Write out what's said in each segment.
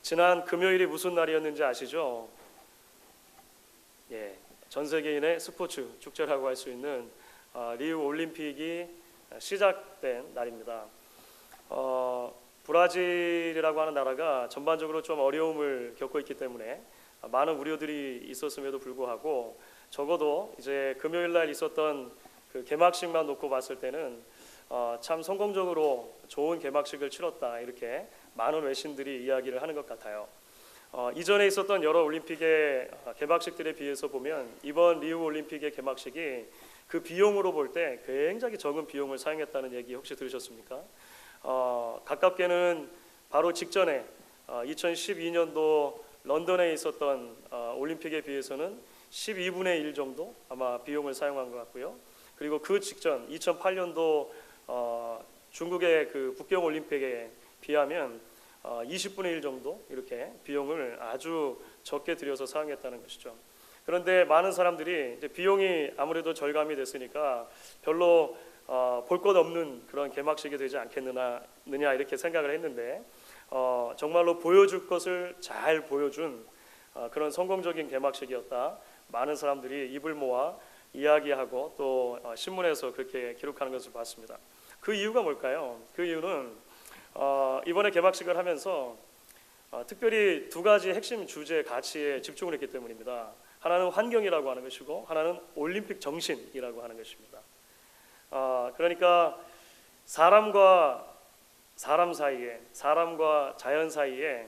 지난 금요일이 무슨 날이었는지 아시죠? 전 세계인의 스포츠 축제라고 할 수 있는 리우 올림픽이 시작된 날입니다. 브라질이라고 하는 나라가 전반적으로 좀 어려움을 겪고 있기 때문에 많은 우려들이 있었음에도 불구하고 적어도 이제 금요일 날 있었던 그 개막식만 놓고 봤을 때는 참 성공적으로 좋은 개막식을 치렀다, 이렇게 많은 외신들이 이야기를 하는 것 같아요. 이전에 있었던 여러 올림픽의 개막식들에 비해서 보면 이번 리우 올림픽의 개막식이 그 비용으로 볼 때 굉장히 적은 비용을 사용했다는 얘기 혹시 들으셨습니까? 가깝게는 바로 직전에 2012년도 런던에 있었던 올림픽에 비해서는 12분의 1 정도 아마 비용을 사용한 것 같고요. 그리고 그 직전 2008년도 중국의 그 북경 올림픽에 비하면 20분의 1 정도 이렇게 비용을 아주 적게 들여서 사용했다는 것이죠. 그런데 많은 사람들이 이제 비용이 아무래도 절감이 됐으니까 별로 볼 것 없는 그런 개막식이 되지 않겠느냐 이렇게 생각을 했는데 정말로 보여줄 것을 잘 보여준 그런 성공적인 개막식이었다. 많은 사람들이 입을 모아 이야기하고 또 신문에서 그렇게 기록하는 것을 봤습니다. 그 이유가 뭘까요? 그 이유는 이번에 개막식을 하면서 특별히 두 가지 핵심 주제 가치에 집중을 했기 때문입니다. 하나는 환경이라고 하는 것이고 하나는 올림픽 정신이라고 하는 것입니다. 그러니까 사람과 사람 사이에, 사람과 자연 사이에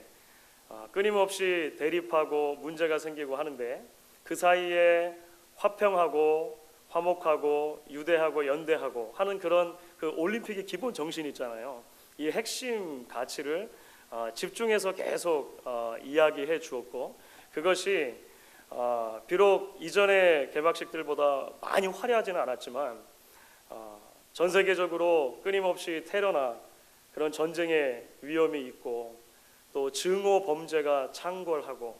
끊임없이 대립하고 문제가 생기고 하는데 그 사이에 화평하고 화목하고 유대하고 연대하고 하는 그런 그 올림픽의 기본 정신이 있잖아요. 이 핵심 가치를 집중해서 계속 이야기해 주었고, 그것이 비록 이전의 개막식들보다 많이 화려하지는 않았지만 전 세계적으로 끊임없이 테러나 그런 전쟁의 위험이 있고 또 증오 범죄가 창궐하고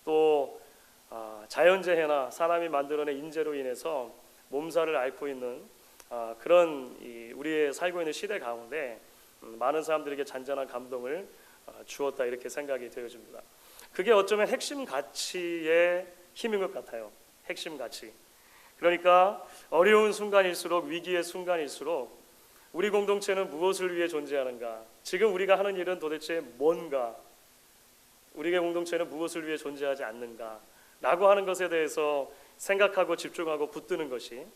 또 자연재해나 사람이 만들어낸 인재로 인해서 몸살을 앓고 있는 그런 우리의 살고 있는 시대 가운데 많은 사람들에게 잔잔한 감동을 주었다, 이렇게 생각이 되어집니다. 그게 어쩌면 핵심 가치의 힘인 것 같아요. 핵심 가치. 그러니까 어려운 순간일수록, 위기의 순간일수록 우리 공동체는 무엇을 위해 존재하는가? 지금 우리가 하는 일은 도대체 뭔가? 우리의 공동체는 무엇을 위해 존재하지 않는가? 라고 하는 것에 대해서 생각하고 집중하고 붙드는 것이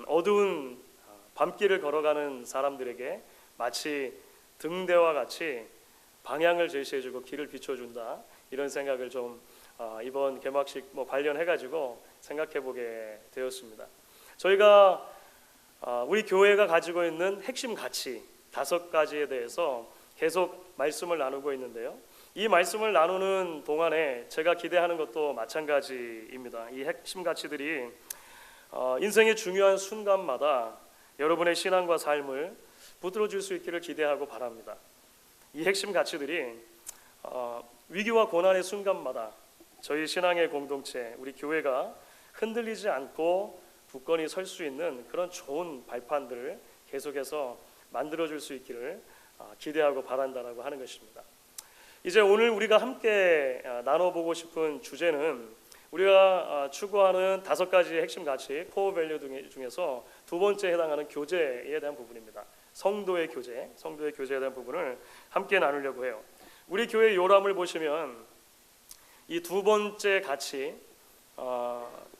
어두운 밤길을 걸어가는 사람들에게 마치 등대와 같이 방향을 제시해주고 길을 비춰준다, 이런 생각을 좀 이번 개막식 관련해가지고 생각해보게 되었습니다. 저희가 우리 교회가 가지고 있는 핵심 가치 5가지에 대해서 계속 말씀을 나누고 있는데요. 이 말씀을 나누는 동안에 제가 기대하는 것도 마찬가지입니다. 이 핵심 가치들이 인생의 중요한 순간마다 여러분의 신앙과 삶을 붙들어줄 수 있기를 기대하고 바랍니다. 이 핵심 가치들이 위기와 고난의 순간마다 저희 신앙의 공동체, 우리 교회가 흔들리지 않고 굳건히 설 수 있는 그런 좋은 발판들을 계속해서 만들어줄 수 있기를 기대하고 바란다라고 하는 것입니다. 이제 오늘 우리가 함께 나눠보고 싶은 주제는 우리가 추구하는 5가지 핵심 가치, 코어 밸류 중에서 두 번째 해당하는 교제에 대한 부분입니다. 성도의 교제에 대한 부분을 함께 나누려고 해요. 우리 교회 요람을 보시면 이 두 번째 가치,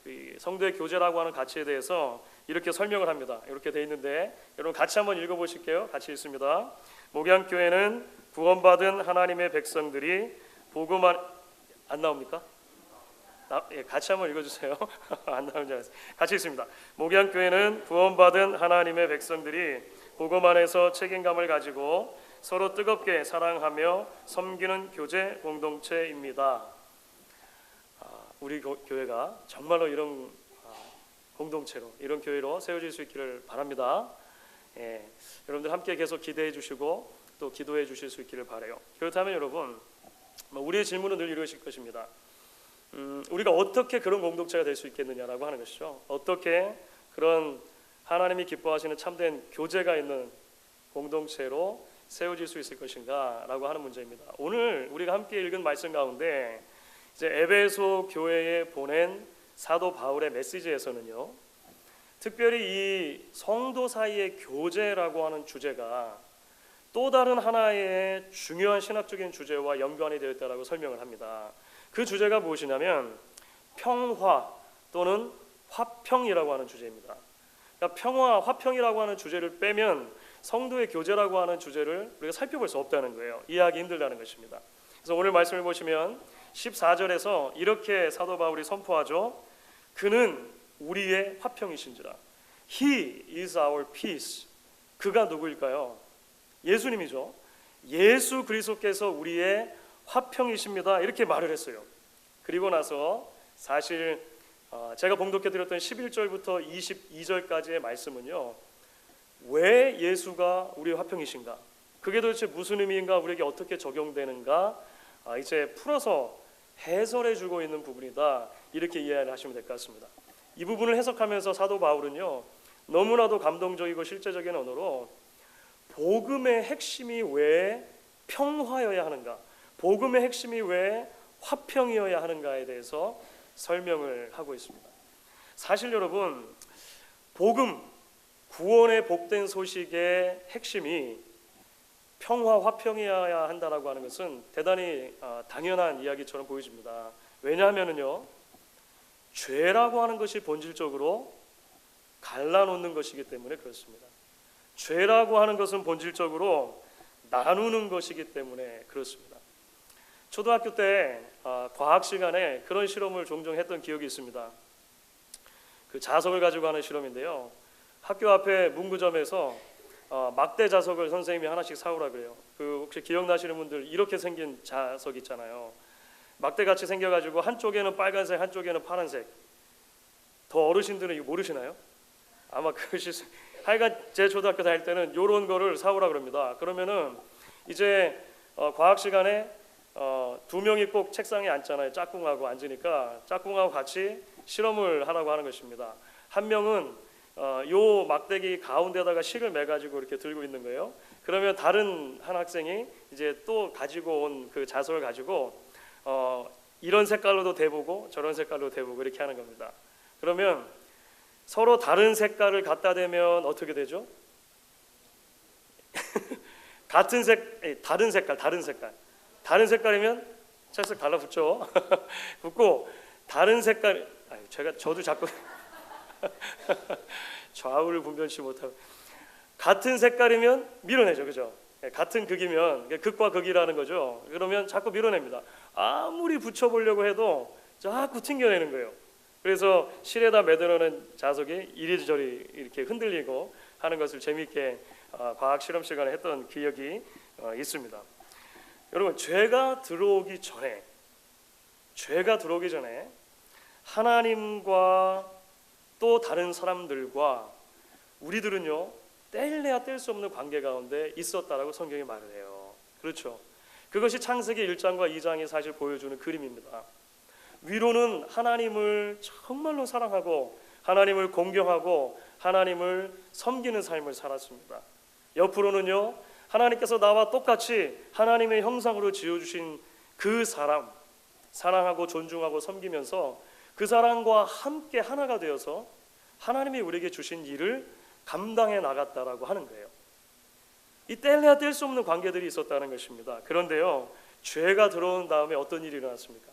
이 성도의 교제라고 하는 가치에 대해서 이렇게 설명을 합니다. 이렇게 돼 있는데 여러분 같이 한번 읽어보실게요. 같이 읽습니다. 목양교회는 구원받은 하나님의 백성들이 복음 안 나옵니까? 같이 한번 읽어주세요. 안 나오는 줄 알았어요. 같이 읽습니다. 목양교회는 구원받은 하나님의 백성들이 복음 안에서 책임감을 가지고 서로 뜨겁게 사랑하며 섬기는 교제 공동체입니다. 우리 교회가 정말로 이런 공동체로, 이런 교회로 세워질 수 있기를 바랍니다. 여러분들 함께 계속 기대해 주시고 또 기도해 주실 수 있기를 바라요. 그렇다면 여러분, 우리의 질문은 늘 이러실 것입니다. 우리가 어떻게 그런 공동체가 될 수 있겠느냐라고 하는 것이죠. 어떻게 그런 하나님이 기뻐하시는 참된 교제가 있는 공동체로 세워질 수 있을 것인가 라고 하는 문제입니다. 오늘 우리가 함께 읽은 말씀 가운데 이제 에베소 교회에 보낸 사도 바울의 메시지에서는요, 특별히 이 성도 사이의 교제라고 하는 주제가 또 다른 하나의 중요한 신학적인 주제와 연관이 되어 있다고 설명을 합니다. 그 주제가 무엇이냐면 평화 또는 화평이라고 하는 주제입니다. 그러니까 평화, 화평이라고 하는 주제를 빼면 성도의 교제라고 하는 주제를 우리가 살펴볼 수 없다는 거예요. 이해하기 힘들다는 것입니다. 그래서 오늘 말씀을 보시면 14절에서 이렇게 사도 바울이 선포하죠. 그는 우리의 화평이신지라. He is our peace. 그가 누구일까요? 예수님이죠. 예수 그리스도께서 우리의 화평이십니다. 이렇게 말을 했어요. 그리고 나서 사실 제가 봉독해 드렸던 11절부터 22절까지의 말씀은요, 왜 예수가 우리의 화평이신가, 그게 도대체 무슨 의미인가, 우리에게 어떻게 적용되는가 이제 풀어서 해설해 주고 있는 부분이다, 이렇게 이해를 하시면 될 것 같습니다. 이 부분을 해석하면서 사도 바울은요, 너무나도 감동적이고 실제적인 언어로 복음의 핵심이 왜 평화여야 하는가, 복음의 핵심이 왜 화평이어야 하는가에 대해서 설명을 하고 있습니다. 사실 여러분, 복음, 구원의 복된 소식의 핵심이 평화, 화평이어야 한다라고 하는 것은 대단히 당연한 이야기처럼 보여집니다. 왜냐하면요, 죄라고 하는 것이 본질적으로 갈라놓는 것이기 때문에 그렇습니다. 죄라고 하는 것은 본질적으로 나누는 것이기 때문에 그렇습니다. 초등학교 때 과학 시간에 그런 실험을 종종 했던 기억이 있습니다. 그 자석을 가지고 하는 실험인데요, 학교 앞에 문구점에서 막대 자석을 선생님이 하나씩 사오라 그래요. 그 혹시 기억나시는 분들, 이렇게 생긴 자석 있잖아요. 막대같이 생겨가지고 한쪽에는 빨간색, 한쪽에는 파란색. 더 어르신들은 이거 모르시나요? 아마 그것이 하여간 제 초등학교 다닐 때는 이런 거를 사오라 그럽니다. 그러면은 이제 과학 시간에 두 명이 꼭 책상에 앉잖아요. 짝꿍하고 앉으니까 짝꿍하고 같이 실험을 하라고 하는 것입니다. 한 명은 요 막대기 가운데다가 실을 매가지고 이렇게 들고 있는 거예요. 그러면 다른 한 학생이 이제 또 가지고 온 그 자석을 가지고 이런 색깔로도 대보고 저런 색깔로 대보고 이렇게 하는 겁니다. 그러면 서로 다른 색깔을 갖다 대면 어떻게 되죠? 같은 다른 색깔이면 찰싹 달라붙죠. 붙고 다른 색깔, 저도 자꾸 좌우를 분별치 못하고, 같은 색깔이면 밀어내죠, 그죠? 같은 극이면 극과 극이라는 거죠. 그러면 자꾸 밀어냅니다. 아무리 붙여보려고 해도 자꾸 튕겨내는 거예요. 그래서 실에다 매달아놓은 자석이 이리저리 이렇게 흔들리고 하는 것을 재미있게 과학 실험 시간에 했던 기억이 있습니다. 여러분, 죄가 들어오기 전에 하나님과 또 다른 사람들과 우리들은요, 뗄래야 뗄 수 없는 관계 가운데 있었다라고 성경이 말을 해요. 그렇죠? 그것이 창세기 1장과 2장이 사실 보여주는 그림입니다. 위로는 하나님을 정말로 사랑하고 하나님을 공경하고 하나님을 섬기는 삶을 살았습니다. 옆으로는요, 하나님께서 나와 똑같이 하나님의 형상으로 지어주신 그 사람, 사랑하고 존중하고 섬기면서 그 사람과 함께 하나가 되어서 하나님이 우리에게 주신 일을 감당해 나갔다라고 하는 거예요. 이 뗄래야 뗄 수 없는 관계들이 있었다는 것입니다. 그런데요, 죄가 들어온 다음에 어떤 일이 일어났습니까?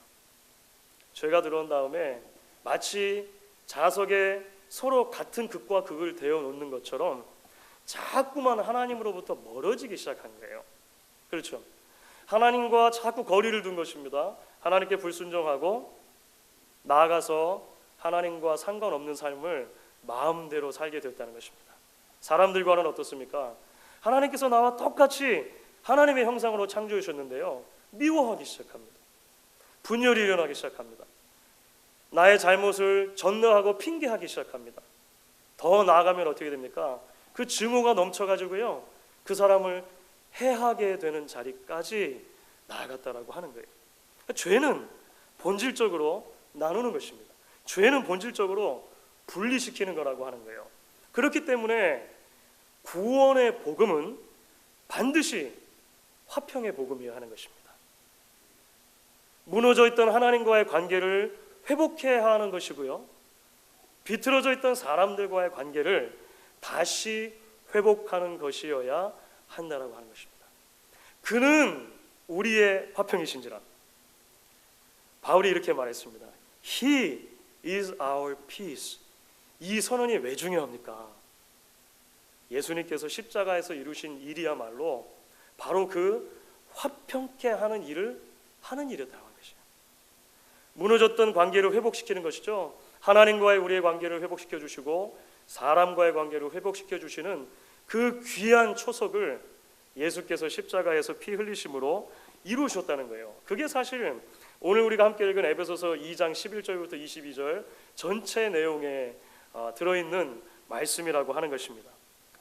죄가 들어온 다음에 마치 자석에 서로 같은 극과 극을 대어 놓는 것처럼 자꾸만 하나님으로부터 멀어지기 시작한 거예요. 그렇죠? 하나님과 자꾸 거리를 둔 것입니다. 하나님께 불순종하고 나아가서 하나님과 상관없는 삶을 마음대로 살게 됐다는 것입니다. 사람들과는 어떻습니까? 하나님께서 나와 똑같이 하나님의 형상으로 창조해 주셨는데요, 미워하기 시작합니다. 분열이 일어나기 시작합니다. 나의 잘못을 전능하고 핑계하기 시작합니다. 더 나아가면 어떻게 됩니까? 그 증오가 넘쳐가지고요, 그 사람을 해하게 되는 자리까지 나아갔다라고 하는 거예요. 죄는 본질적으로 나누는 것입니다. 죄는 본질적으로 분리시키는 거라고 하는 거예요. 그렇기 때문에 구원의 복음은 반드시 화평의 복음이어야 하는 것입니다. 무너져 있던 하나님과의 관계를 회복해야 하는 것이고요, 비틀어져 있던 사람들과의 관계를 다시 회복하는 것이어야 한다라고 하는 것입니다. 그는 우리의 화평이신지라. 바울이 이렇게 말했습니다. He is our peace. 이 선언이 왜 중요합니까? 예수님께서 십자가에서 이루신 일이야말로 바로 그 화평케 하는 일을 하는 일이었다고 하는 것이에요. 무너졌던 관계를 회복시키는 것이죠. 하나님과의 우리의 관계를 회복시켜 주시고 사람과의 관계를 회복시켜 주시는 그 귀한 초석을 예수께서 십자가에서 피 흘리심으로 이루셨다는 거예요. 그게 사실 오늘 우리가 함께 읽은 에베소서 2장 11절부터 22절 전체 내용에 들어있는 말씀이라고 하는 것입니다.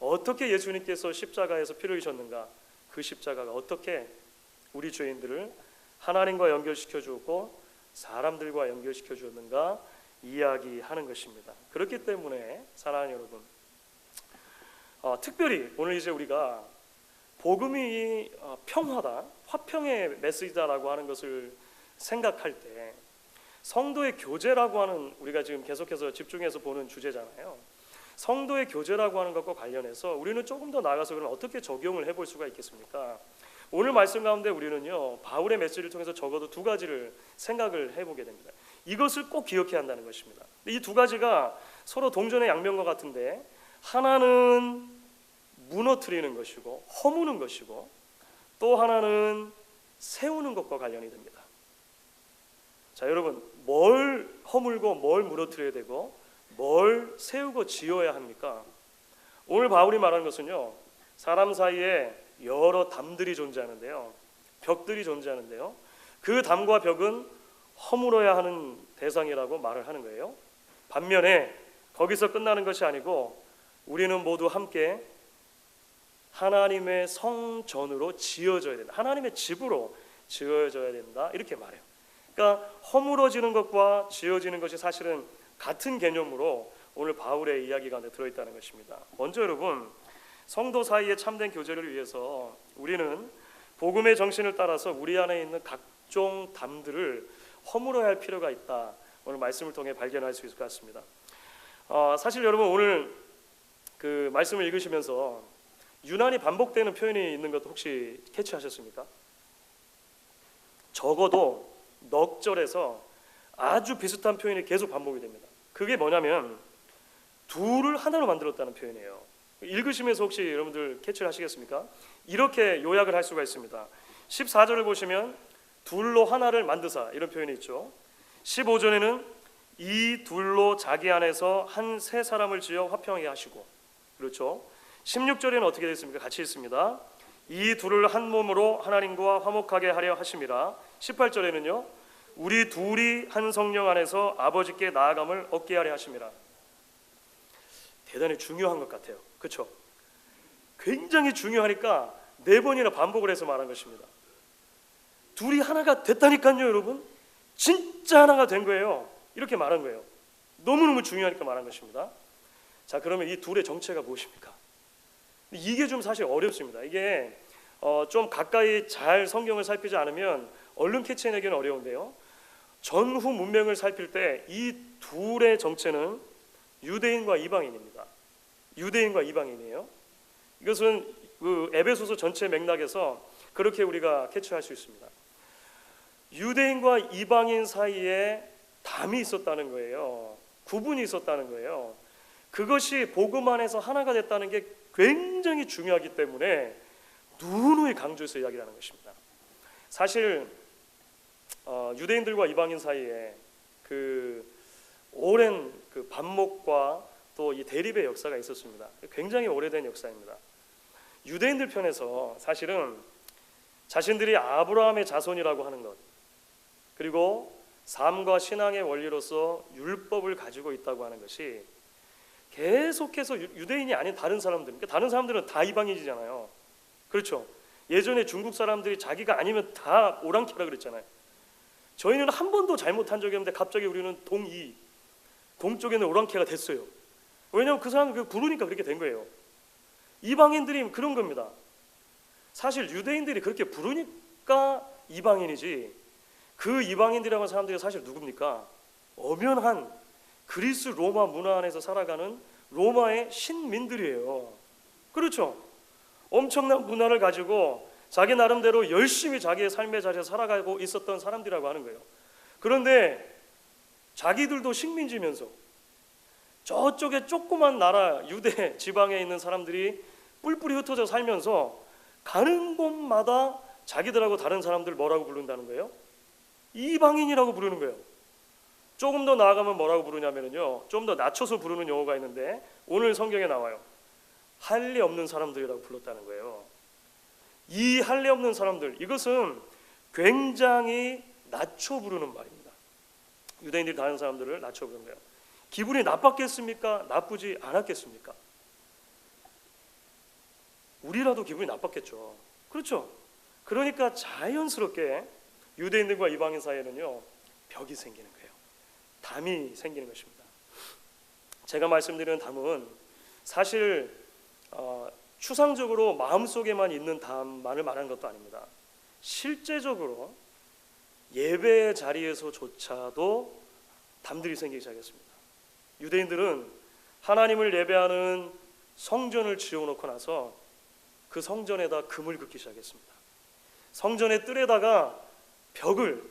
어떻게 예수님께서 십자가에서 피를 흘리셨는가, 그 십자가가 어떻게 우리 죄인들을 하나님과 연결시켜 주었고 사람들과 연결시켜 주었는가 이야기하는 것입니다. 그렇기 때문에 사랑하는 여러분, 특별히 오늘 이제 우리가 복음이 평화다, 화평의 메시지다라고 하는 것을 생각할 때 성도의 교제라고 하는, 우리가 지금 계속해서 집중해서 보는 주제잖아요. 성도의 교제라고 하는 것과 관련해서 우리는 조금 더 나아가서 그럼 어떻게 적용을 해볼 수가 있겠습니까? 오늘 말씀 가운데 우리는요, 바울의 메시지를 통해서 적어도 두 가지를 생각을 해보게 됩니다. 이것을 꼭 기억해야 한다는 것입니다. 이 두 가지가 서로 동전의 양면과 같은데, 하나는 무너뜨리는 것이고 허무는 것이고, 또 하나는 세우는 것과 관련이 됩니다. 자, 여러분, 뭘 허물고 뭘 무너뜨려야 되고 뭘 세우고 지어야 합니까? 오늘 바울이 말하는 것은요, 사람 사이에 여러 담들이 존재하는데요, 벽들이 존재하는데요, 그 담과 벽은 허물어야 하는 대상이라고 말을 하는 거예요. 반면에 거기서 끝나는 것이 아니고 우리는 모두 함께 하나님의 성전으로 지어져야 된다, 하나님의 집으로 지어져야 된다, 이렇게 말해요. 그러니까 허물어지는 것과 지어지는 것이 사실은 같은 개념으로 오늘 바울의 이야기 가운데 들어있다는 것입니다. 먼저 여러분, 성도 사이의 참된 교제를 위해서 우리는 복음의 정신을 따라서 우리 안에 있는 각종 담들을 허물어야 할 필요가 있다, 오늘 말씀을 통해 발견할 수 있을 것 같습니다. 사실 여러분, 오늘 그 말씀을 읽으시면서 유난히 반복되는 표현이 있는 것도 혹시 캐치하셨습니까? 적어도 넉 절에서 아주 비슷한 표현이 계속 반복이 됩니다. 그게 뭐냐면 둘을 하나로 만들었다는 표현이에요. 읽으시면서 혹시 여러분들 캐치를 하시겠습니까? 이렇게 요약을 할 수가 있습니다. 14절을 보시면 둘로 하나를 만드사, 이런 표현이 있죠. 15절에는 이 둘로 자기 안에서 한 세 사람을 지어 화평하게 하시고, 그렇죠. 16절에는 어떻게 되어 있습니까? 같이 읽습니다. 이 둘을 한 몸으로 하나님과 화목하게 하려 하심이라. 18절에는요, 우리 둘이 한 성령 안에서 아버지께 나아감을 얻게 하려 하심이라. 대단히 중요한 것 같아요, 그렇죠? 굉장히 중요하니까 4번이나 반복을 해서 말한 것입니다. 둘이 하나가 됐다니까요, 여러분. 진짜 하나가 된 거예요. 이렇게 말한 거예요. 너무너무 중요하니까 말한 것입니다. 자, 그러면 이 둘의 정체가 무엇입니까? 이게 좀 사실 어렵습니다. 이게 좀 가까이 잘 성경을 살피지 않으면 얼른 캐치해내기는 어려운데요, 전후 문명을 살필 때 이 둘의 정체는 유대인과 이방인입니다. 유대인과 이방인이에요. 이것은 그 에베소서 전체 맥락에서 그렇게 우리가 캐치할 수 있습니다. 유대인과 이방인 사이에 담이 있었다는 거예요. 구분이 있었다는 거예요. 그것이 복음 안에서 하나가 됐다는 게 굉장히 중요하기 때문에 누누이 강조해서 이야기하는 것입니다. 사실 유대인들과 이방인 사이에 그 오랜 그 반목과 또 이 대립의 역사가 있었습니다. 굉장히 오래된 역사입니다. 유대인들 편에서 사실은 자신들이 아브라함의 자손이라고 하는 것, 그리고 삶과 신앙의 원리로서 율법을 가지고 있다고 하는 것이 계속해서 유대인이 아닌 다른 사람들, 그러니까 다른 사람들은 다 이방인이잖아요, 그렇죠? 예전에 중국 사람들이 자기가 아니면 다 오랑캐라 그랬잖아요. 저희는 한 번도 잘못한 적이 없는데 갑자기 우리는 동쪽에는 오랑캐가 됐어요. 왜냐하면 그 사람은 부르니까 그렇게 된 거예요. 이방인들이 그런 겁니다. 사실 유대인들이 그렇게 부르니까 이방인이지, 그 이방인들이라고 하는 사람들이 사실 누굽니까? 엄연한 그리스 로마 문화 안에서 살아가는 로마의 신민들이에요. 그렇죠? 엄청난 문화를 가지고 자기 나름대로 열심히 자기의 삶의 자리에서 살아가고 있었던 사람들이라고 하는 거예요. 그런데 자기들도 식민지면서 저쪽에 조그만 나라 유대 지방에 있는 사람들이 뿔뿔이 흩어져 살면서 가는 곳마다 자기들하고 다른 사람들 뭐라고 부른다는 거예요? 이방인이라고 부르는 거예요. 조금 더 나아가면 뭐라고 부르냐면요, 좀 더 낮춰서 부르는 용어가 있는데 오늘 성경에 나와요. 할례 없는 사람들이라고 불렀다는 거예요. 이 할례 없는 사람들, 이것은 굉장히 낮춰 부르는 말입니다. 유대인들이 다른 사람들을 낮춰 부르는 거예요. 기분이 나빴겠습니까? 나쁘지 않았겠습니까? 우리라도 기분이 나빴겠죠. 그렇죠? 그러니까 자연스럽게 유대인들과 이방인 사이에는요, 벽이 생기는 거예요. 담이 생기는 것입니다. 제가 말씀드리는 담은 사실 추상적으로 마음속에만 있는 담만을 말하는 것도 아닙니다. 실제적으로 예배의 자리에서조차도 담들이 생기기 시작했습니다. 유대인들은 하나님을 예배하는 성전을 지어놓고 나서 그 성전에다 금을 긋기 시작했습니다. 성전의 뜰에다가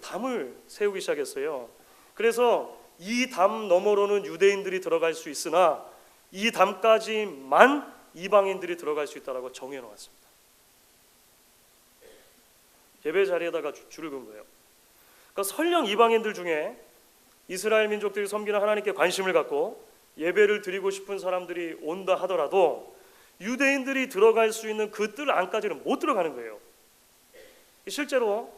담을 세우기 시작했어요. 그래서 이 담 너머로는 유대인들이 들어갈 수 있으나 이 담까지만 이방인들이 들어갈 수 있다라고 정해 놓았습니다. 예배 자리에다가 줄을 긋은 거예요. 그러니까 설령 이방인들 중에 이스라엘 민족들이 섬기는 하나님께 관심을 갖고 예배를 드리고 싶은 사람들이 온다 하더라도 유대인들이 들어갈 수 있는 그 뜰 안까지는 못 들어가는 거예요. 실제로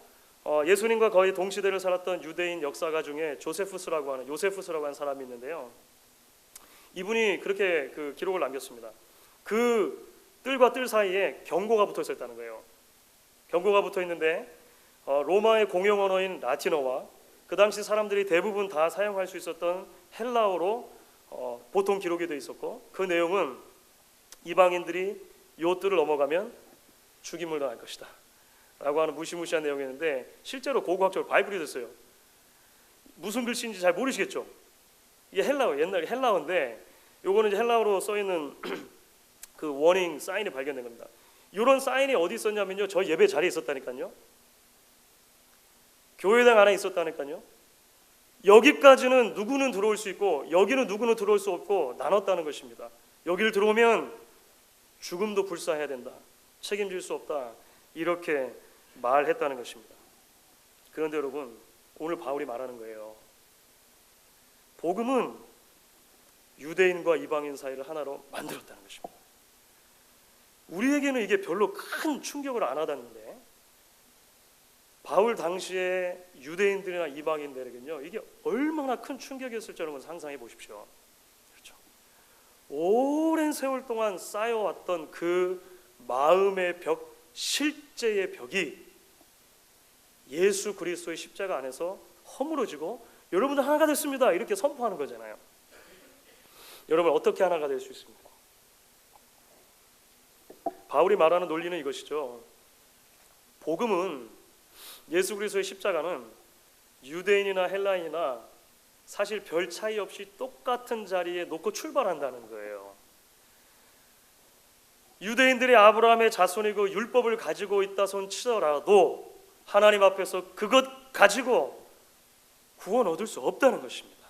예수님과 거의 동시대를 살았던 유대인 역사가 중에 요세푸스라고 하는 사람이 있는데요. 이분이 그렇게 그 기록을 남겼습니다. 그 뜰과 뜰 사이에 경고가 붙어 있었다는 거예요. 경고가 붙어 있는데 로마의 공용 언어인 라틴어와 그 당시 사람들이 대부분 다 사용할 수 있었던 헬라어로 보통 기록이 되어 있었고, 그 내용은 이방인들이 요 뜰을 넘어가면 죽임을 당할 것이다 라고 하는 무시무시한 내용이었는데, 실제로 고고학적으로 바이블이 됐어요. 무슨 글씨인지 잘 모르시겠죠? 이게 헬라어, 옛날 헬라어인데 요거는 이제 헬라어로 써 있는 그 워닝 사인이 발견된 겁니다. 이런 사인이 어디 있었냐면요, 저 예배 자리에 있었다니까요. 교회당 안에 있었다니까요. 여기까지는 누구는 들어올 수 있고 여기는 누구는 들어올 수 없고 나눴다는 것입니다. 여기를 들어오면 죽음도 불사해야 된다, 책임질 수 없다, 이렇게 말했다는 것입니다. 그런데 여러분, 오늘 바울이 말하는 거예요. 복음은 유대인과 이방인 사이를 하나로 만들었다는 것입니다. 우리에게는 이게 별로 큰 충격을 안 하다는데 바울 당시에 유대인들이나 이방인들에게는요, 이게 얼마나 큰 충격이었을지 여러분 상상해 보십시오. 그렇죠? 오랜 세월 동안 쌓여왔던 그 마음의 벽, 실제의 벽이 예수 그리스도의 십자가 안에서 허물어지고 여러분들 하나가 됐습니다, 이렇게 선포하는 거잖아요. 여러분, 어떻게 하나가 될 수 있습니까? 바울이 말하는 논리는 이것이죠. 복음은, 예수 그리스도의 십자가는 유대인이나 헬라인이나 사실 별 차이 없이 똑같은 자리에 놓고 출발한다는 거예요. 유대인들이 아브라함의 자손이고 율법을 가지고 있다 손 치더라도 하나님 앞에서 그것 가지고 구원 얻을 수 없다는 것입니다.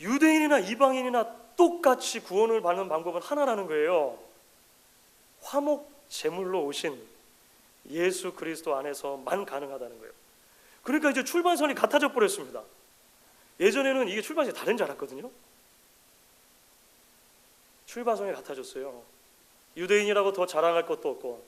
유대인이나 이방인이나 똑같이 구원을 받는 방법은 하나라는 거예요. 화목 제물로 오신 예수 그리스도 안에서만 가능하다는 거예요. 그러니까 이제 출발선이 같아져 버렸습니다. 예전에는 이게 출발선이 다른 줄 알았거든요. 출발선이 같아졌어요. 유대인이라고 더 자랑할 것도 없고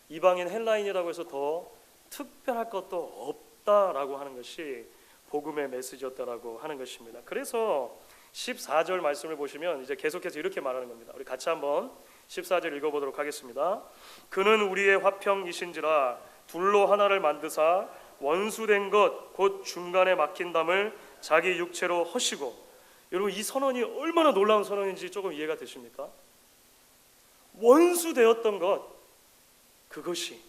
이방인 헬라인이라고 해서 더 특별할 것도 없다라고 하는 것이 복음의 메시지였다라고 하는 것입니다. 그래서 14절 말씀을 보시면 이제 계속해서 이렇게 말하는 겁니다. 우리 같이 한번 14절 읽어보도록 하겠습니다. 그는 우리의 화평이신지라 둘로 하나를 만드사 원수된 것 곧 중간에 막힌 담을 자기 육체로 허시고. 여러분, 이 선언이 얼마나 놀라운 선언인지 조금 이해가 되십니까? 원수 되었던 것, 그것이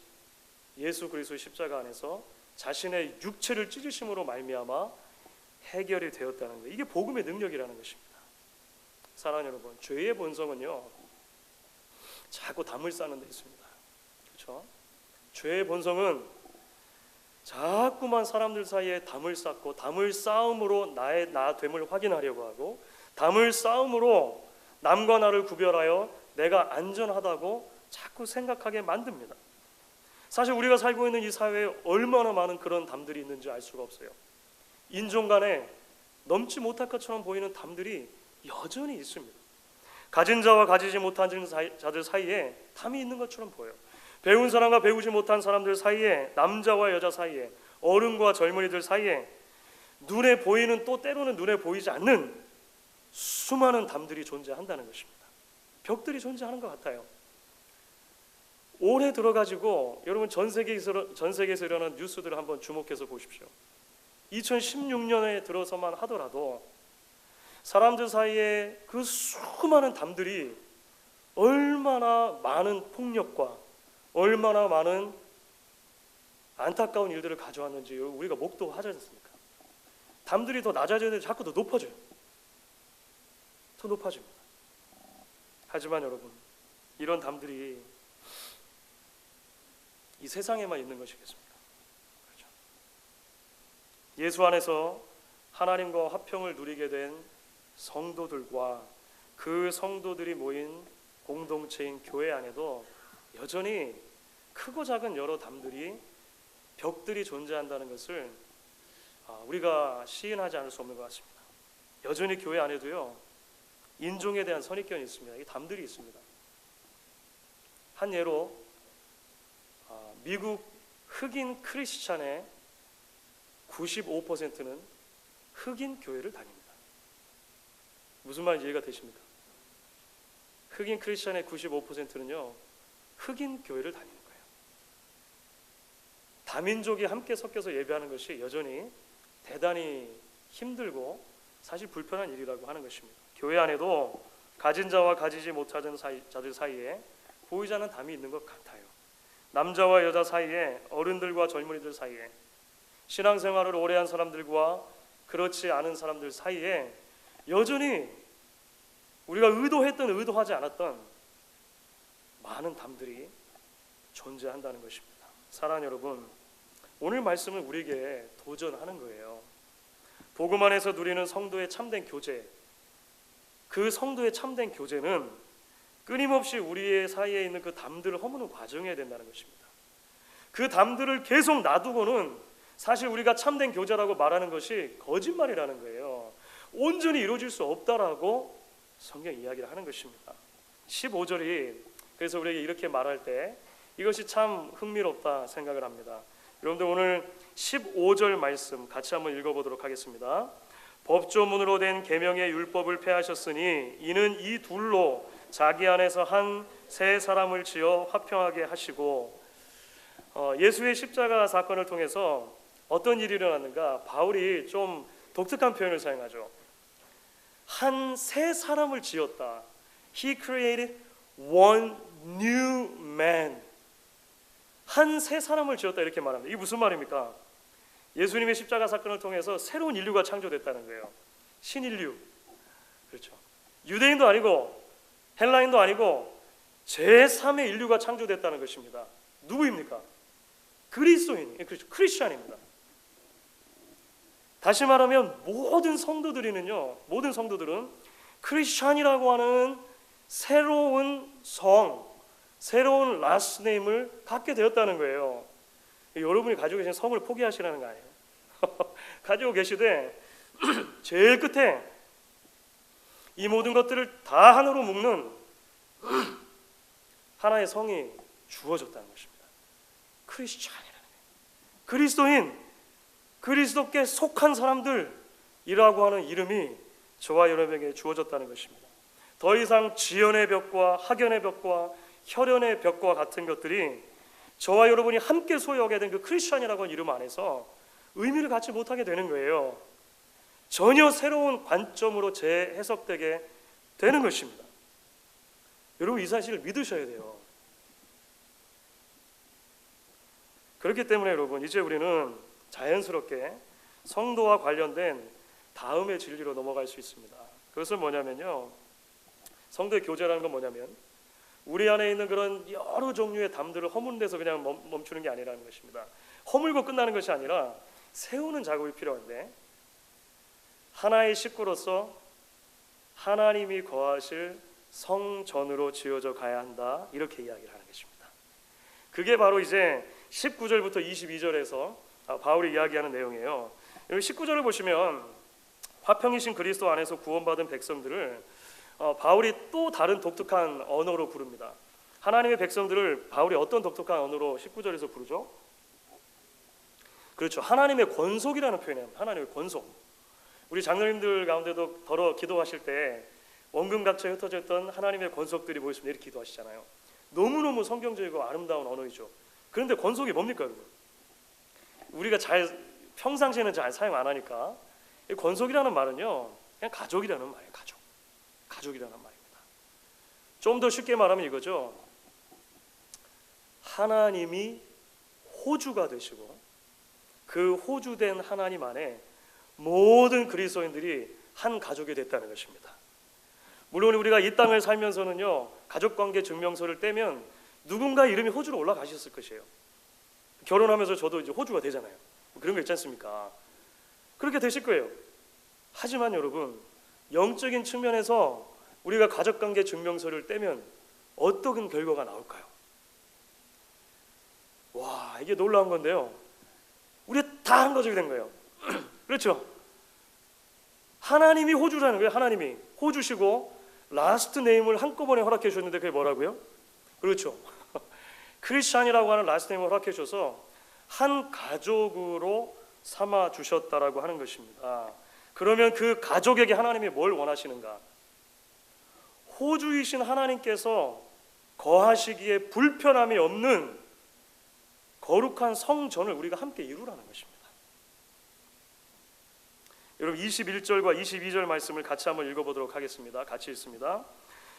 예수 그리스도의 십자가 안에서 자신의 육체를 찢으심으로 말미암아 해결이 되었다는 것. 이게 복음의 능력이라는 것입니다. 사랑하는 여러분, 죄의 본성은요 자꾸 담을 쌓는 데 있습니다. 그렇죠? 죄의 본성은 자꾸만 사람들 사이에 담을 쌓고, 담을 쌓음으로 나의 나됨을 확인하려고 하고, 담을 쌓음으로 남과 나를 구별하여 내가 안전하다고 자꾸 생각하게 만듭니다. 사실 우리가 살고 있는 이 사회에 얼마나 많은 그런 담들이 있는지 알 수가 없어요. 인종 간에 넘지 못할 것처럼 보이는 담들이 여전히 있습니다. 가진 자와 가지지 못한 자들 사이에 담이 있는 것처럼 보여요. 배운 사람과 배우지 못한 사람들 사이에, 남자와 여자 사이에, 어른과 젊은이들 사이에 눈에 보이는, 또 때로는 눈에 보이지 않는 수많은 담들이 존재한다는 것입니다. 벽들이 존재하는 것 같아요. 올해 들어가지고 여러분 전 세계에서 일어난 뉴스들을 한번 주목해서 보십시오. 2016년에 들어서만 하더라도 사람들 사이에 그 수많은 담들이 얼마나 많은 폭력과 얼마나 많은 안타까운 일들을 가져왔는지 우리가 목도하지 않습니까? 담들이 더 낮아져야 되는데 자꾸 더 높아져요. 더 높아집니다. 하지만 여러분, 이런 담들이 이 세상에만 있는 것이겠습니까? 그렇죠? 예수 안에서 하나님과 화평을 누리게 된 성도들과 그 성도들이 모인 공동체인 교회 안에도 여전히 크고 작은 여러 담들이, 벽들이 존재한다는 것을 우리가 시인하지 않을 수 없는 것 같습니다. 여전히 교회 안에도요 인종에 대한 선입견이 있습니다. 이 담들이 있습니다. 한 예로 미국 흑인 크리스찬의 95%는 흑인 교회를 다닙니다. 무슨 말인지 이해가 되십니까? 흑인 크리스찬의 95%는요 흑인 교회를 다니는 거예요. 다민족이 함께 섞여서 예배하는 것이 여전히 대단히 힘들고 사실 불편한 일이라고 하는 것입니다. 교회 안에도 가진 자와 가지지 못하는 자들 사이에 보이지 않는 담이 있는 것 같아요. 남자와 여자 사이에, 어른들과 젊은이들 사이에, 신앙생활을 오래 한 사람들과 그렇지 않은 사람들 사이에 여전히 우리가 의도했던 의도하지 않았던 많은 담들이 존재한다는 것입니다. 사랑하는 여러분, 오늘 말씀은 우리에게 도전하는 거예요. 복음 안에서 누리는 성도의 참된 교제, 그 성도의 참된 교제는 끊임없이 우리의 사이에 있는 그 담들을 허무는 과정이어야 된다는 것입니다. 그 담들을 계속 놔두고는 사실 우리가 참된 교제라고 말하는 것이 거짓말이라는 거예요. 온전히 이루어질 수 없다라고 성경 이야기를 하는 것입니다. 15절이 그래서 우리에게 이렇게 말할 때 이것이 참 흥미롭다 생각을 합니다. 여러분들 오늘 15절 말씀 같이 한번 읽어보도록 하겠습니다. 법조문으로 된 계명의 율법을 폐하셨으니 이는 이 둘로 자기 안에서 한 새 사람을 지어 화평하게 하시고, 예수의 십자가 사건을 통해서 어떤 일이 일어났는가? 바울이 좀 독특한 표현을 사용하죠. 한 새 사람을 지었다. He created one new man. 한 새 사람을 지었다 이렇게 말합니다. 이게 무슨 말입니까? 예수님의 십자가 사건을 통해서 새로운 인류가 창조됐다는 거예요. 신인류. 그렇죠. 유대인도 아니고 헬라인도 아니고 제3의 인류가 창조됐다는 것입니다. 누구입니까? 그리스도인, 그렇죠. 크리스찬입니다. 다시 말하면 모든 성도들은 크리스찬이라고 하는 새로운 성, 새로운 라스트 네임을 갖게 되었다는 거예요. 여러분이 가지고 계신 성을 포기하시라는 거 아니에요? 가지고 계시되 제일 끝에 이 모든 것들을 다 하나로 묶는 하나의 성이 주어졌다는 것입니다. 크리스찬이라는 거예요. 그리스도인, 그리스도께 속한 사람들이라고 하는 이름이 저와 여러분에게 주어졌다는 것입니다. 더 이상 지연의 벽과 학연의 벽과 혈연의 벽과 같은 것들이 저와 여러분이 함께 소유하게 된 그 크리스찬이라고 하는 이름 안에서 의미를 갖지 못하게 되는 거예요. 전혀 새로운 관점으로 재해석되게 되는 것입니다. 여러분 이 사실을 믿으셔야 돼요. 그렇기 때문에 여러분 이제 우리는 자연스럽게 성도와 관련된 다음의 진리로 넘어갈 수 있습니다. 그것은 뭐냐면요, 성도의 교제라는 건 뭐냐면 우리 안에 있는 그런 여러 종류의 담들을 허무는 데서 그냥 멈추는 게 아니라는 것입니다. 허물고 끝나는 것이 아니라 세우는 작업이 필요한데, 하나의 식구로서 하나님이 거하실 성전으로 지어져 가야 한다, 이렇게 이야기를 하는 것입니다. 그게 바로 이제 19절부터 22절에서 바울이 이야기하는 내용이에요. 여기 19절을 보시면 화평이신 그리스도 안에서 구원받은 백성들을 바울이 또 다른 독특한 언어로 부릅니다. 하나님의 백성들을 바울이 어떤 독특한 언어로 19절에서 부르죠? 그렇죠, 하나님의 권속이라는 표현이에요. 하나님의 권속. 우리 장로님들 가운데도 더러 기도하실 때 원금각처에 흩어져 있던 하나님의 권속들이 보였으면 이렇게 기도하시잖아요. 너무너무 성경적이고 아름다운 언어이죠. 그런데 권속이 뭡니까 여러분? 우리가 평상시에는 잘 사용 안 하니까, 이 권속이라는 말은요 그냥 가족이라는 말이에요. 가족이라는 말입니다. 좀 더 쉽게 말하면 이거죠. 하나님이 호주가 되시고 그 호주된 하나님 안에 모든 그리스도인들이 한 가족이 됐다는 것입니다. 물론 우리가 이 땅을 살면서는요 가족관계 증명서를 떼면 누군가 이름이 호주로 올라가셨을 것이에요. 결혼하면서 저도 이제 호주가 되잖아요. 그런 거 있지 않습니까? 그렇게 되실 거예요. 하지만 여러분, 영적인 측면에서 우리가 가족관계 증명서를 떼면 어떤 결과가 나올까요? 와, 이게 놀라운 건데요, 우리 다 한 가족이 된 거예요. 그렇죠? 하나님이 호주라는 거예요. 하나님이 호주시고 라스트 네임을 한꺼번에 허락해 주셨는데 그게 뭐라고요? 그렇죠, 크리스찬이라고 하는 라스트 네임을 허락해 주셔서 한 가족으로 삼아 주셨다라고 하는 것입니다. 그러면 그 가족에게 하나님이 뭘 원하시는가? 호주이신 하나님께서 거하시기에 불편함이 없는 거룩한 성전을 우리가 함께 이루라는 것입니다. 여러분 21절과 22절 말씀을 같이 한번 읽어보도록 하겠습니다. 같이 읽습니다.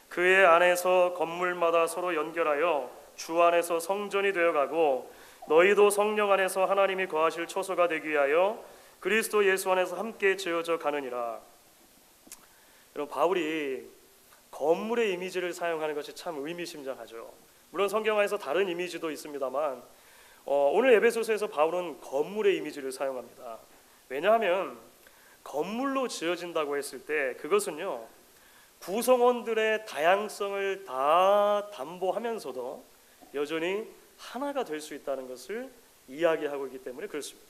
그의 안에서 건물마다 서로 연결하여 주 안에서 성전이 되어가고 너희도 성령 안에서 하나님이 거하실 처소가 되기 위하여 그리스도 예수 안에서 함께 지어져 가느니라. 여러분 바울이 건물의 이미지를 사용하는 것이 참 의미심장하죠. 물론 성경 안에서 다른 이미지도 있습니다만 오늘 에베소서에서 바울은 건물의 이미지를 사용합니다. 왜냐하면 건물로 지어진다고 했을 때 그것은요 구성원들의 다양성을 다 담보하면서도 여전히 하나가 될 수 있다는 것을 이야기하고 있기 때문에 그렇습니다.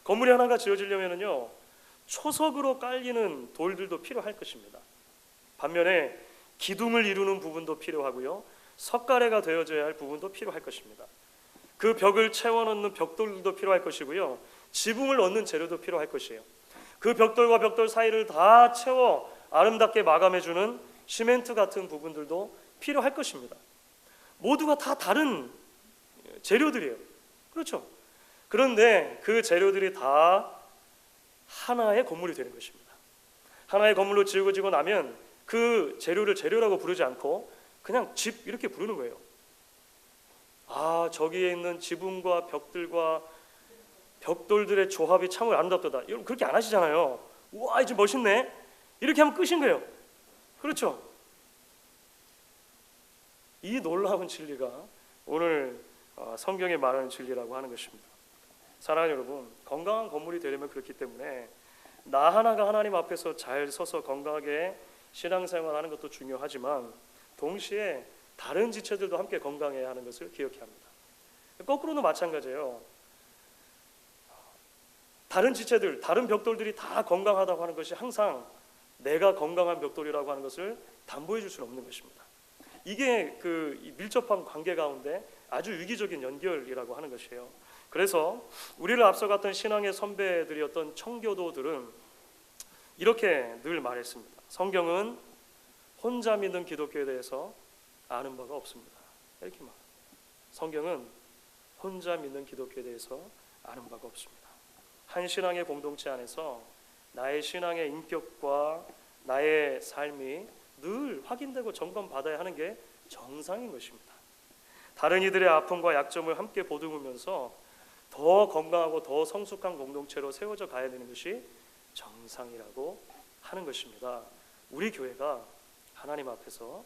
건물이 하나가 지어지려면요 초석으로 깔리는 돌들도 필요할 것입니다. 반면에 기둥을 이루는 부분도 필요하고요 석가래가 되어져야 할 부분도 필요할 것입니다. 그 벽을 채워넣는 벽돌도 필요할 것이고요 지붕을 넣는 재료도 필요할 것이에요. 그 벽돌과 벽돌 사이를 다 채워 아름답게 마감해주는 시멘트 같은 부분들도 필요할 것입니다. 모두가 다 다른 재료들이에요. 그렇죠? 그런데 그 재료들이 다 하나의 건물이 되는 것입니다. 하나의 건물로 지어지고 나면 그 재료를 재료라고 부르지 않고 그냥 집 이렇게 부르는 거예요. 아, 저기에 있는 지붕과 벽들과 벽돌들의 조합이 참 아름답다. 여러분 그렇게 안 하시잖아요. 우와, 이제 멋있네. 이렇게 하면 끝인 거예요. 그렇죠? 이 놀라운 진리가 오늘 성경에 말하는 진리라고 하는 것입니다. 사랑하는 여러분, 건강한 건물이 되려면 그렇기 때문에 나 하나가 하나님 앞에서 잘 서서 건강하게 신앙생활하는 것도 중요하지만 동시에 다른 지체들도 함께 건강해야 하는 것을 기억해야 합니다. 거꾸로도 마찬가지예요. 다른 지체들, 다른 벽돌들이 다 건강하다고 하는 것이 항상 내가 건강한 벽돌이라고 하는 것을 담보해 줄 수는 없는 것입니다. 이게 그 밀접한 관계 가운데 아주 유기적인 연결이라고 하는 것이에요. 그래서 우리를 앞서갔던 신앙의 선배들이었던 청교도들은 이렇게 늘 말했습니다. 성경은 혼자 믿는 기독교에 대해서 아는 바가 없습니다. 이렇게 말. 성경은 혼자 믿는 기독교에 대해서 아는 바가 없습니다. 한 신앙의 공동체 안에서 나의 신앙의 인격과 나의 삶이 늘 확인되고 점검받아야 하는 게 정상인 것입니다. 다른 이들의 아픔과 약점을 함께 보듬으면서 더 건강하고 더 성숙한 공동체로 세워져 가야 되는 것이 정상이라고 하는 것입니다. 우리 교회가 하나님 앞에서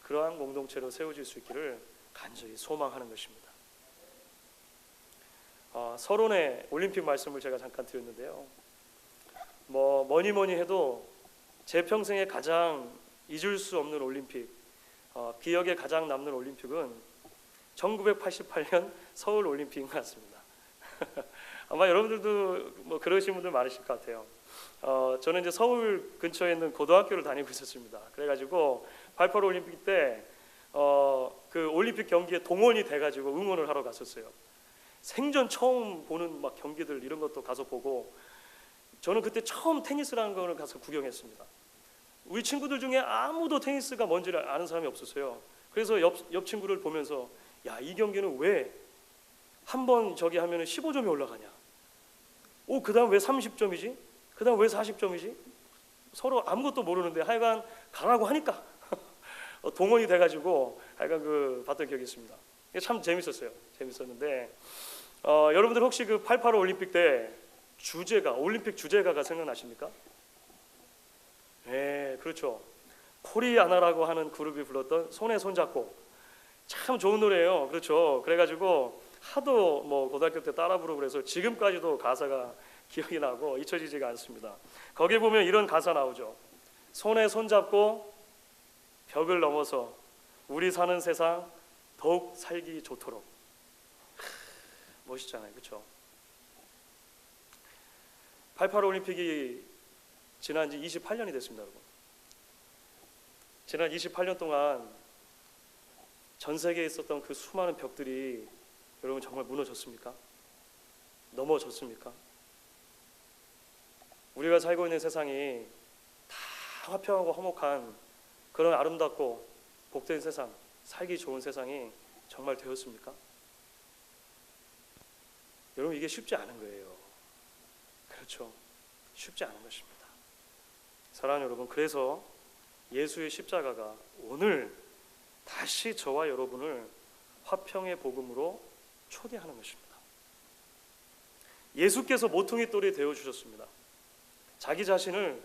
그러한 공동체로 세워질 수 있기를 간절히 소망하는 것입니다. 서론의 올림픽 말씀을 제가 잠깐 드렸는데요. 뭐니 해도 제 평생에 가장 잊을 수 없는 올림픽, 기억에 가장 남는 올림픽은 1988년 서울 올림픽인 것 같습니다. 아마 여러분들도 그러신 분들 많으실 것 같아요. 저는 이제 서울 근처에 있는 고등학교를 다니고 있었습니다. 그래가지고 88 올림픽 때 그 올림픽 경기에 동원이 돼가지고 응원을 하러 갔었어요. 생전 처음 보는 경기들 이런 것도 가서 보고, 저는 그때 처음 테니스라는 걸 가서 구경했습니다. 우리 친구들 중에 아무도 테니스가 뭔지를 아는 사람이 없었어요. 그래서 옆 친구를 보면서 야, 이 경기는 왜 한 번 저기 하면은 15점이 올라가냐? 그 다음 왜 30점이지? 그 다음 왜 40점이지? 서로 아무것도 모르는데 하여간 가라고 하니까 동원이 돼가지고 하여간 봤던 기억이 있습니다. 이게 참 재밌었어요. 재밌었는데 여러분들 혹시 그 88 올림픽 때 올림픽 주제가가 생각나십니까? 네, 그렇죠. 코리아나라고 하는 그룹이 불렀던 손에 손잡고, 참 좋은 노래예요. 그렇죠. 그래가지고 하도 고등학교 때 따라 부르고 그래서 지금까지도 가사가 기억이 나고 잊혀지지가 않습니다. 거기에 보면 이런 가사 나오죠. 손에 손잡고 벽을 넘어서 우리 사는 세상 더욱 살기 좋도록. 멋있잖아요. 그렇죠? 88 올림픽이 지난 지 28년이 됐습니다, 여러분. 지난 28년 동안 전 세계에 있었던 그 수많은 벽들이 여러분 정말 무너졌습니까? 넘어졌습니까? 우리가 살고 있는 세상이 다 화평하고 화목한 그런 아름답고 복된 세상, 살기 좋은 세상이 정말 되었습니까? 여러분, 이게 쉽지 않은 거예요. 그렇죠? 쉽지 않은 것입니다. 사랑하는 여러분, 그래서 예수의 십자가가 오늘 다시 저와 여러분을 화평의 복음으로 초대하는 것입니다. 예수께서 모퉁이 돌이 되어주셨습니다. 자기 자신을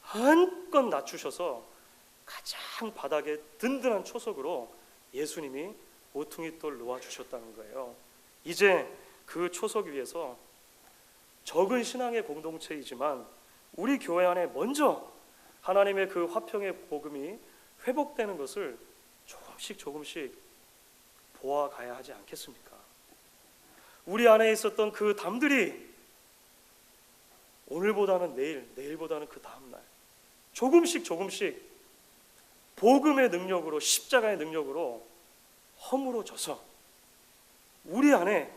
한껏 낮추셔서 가장 바닥에 든든한 초석으로 예수님이 모퉁이 돌 놓아주셨다는 거예요. 이제 그 초석 위에서 적은 신앙의 공동체이지만 우리 교회 안에 먼저 하나님의 그 화평의 복음이 회복되는 것을 조금씩 보아가야 하지 않겠습니까? 우리 안에 있었던 그 담들이 오늘보다는 내일, 내일보다는 그 다음날 조금씩 복음의 능력으로, 십자가의 능력으로 허물어져서 우리 안에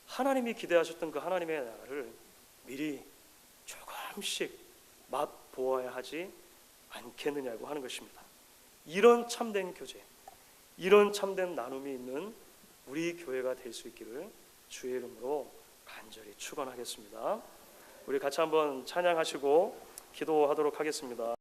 하나님이 기대하셨던 그 하나님의 나라를 미리 조금씩 맛보아야 하지 않겠느냐고 하는 것입니다. 이런 참된 교제, 이런 참된 나눔이 있는 우리 교회가 될 수 있기를 주의 이름으로 간절히 축원하겠습니다. 우리 같이 한번 찬양하시고 기도하도록 하겠습니다.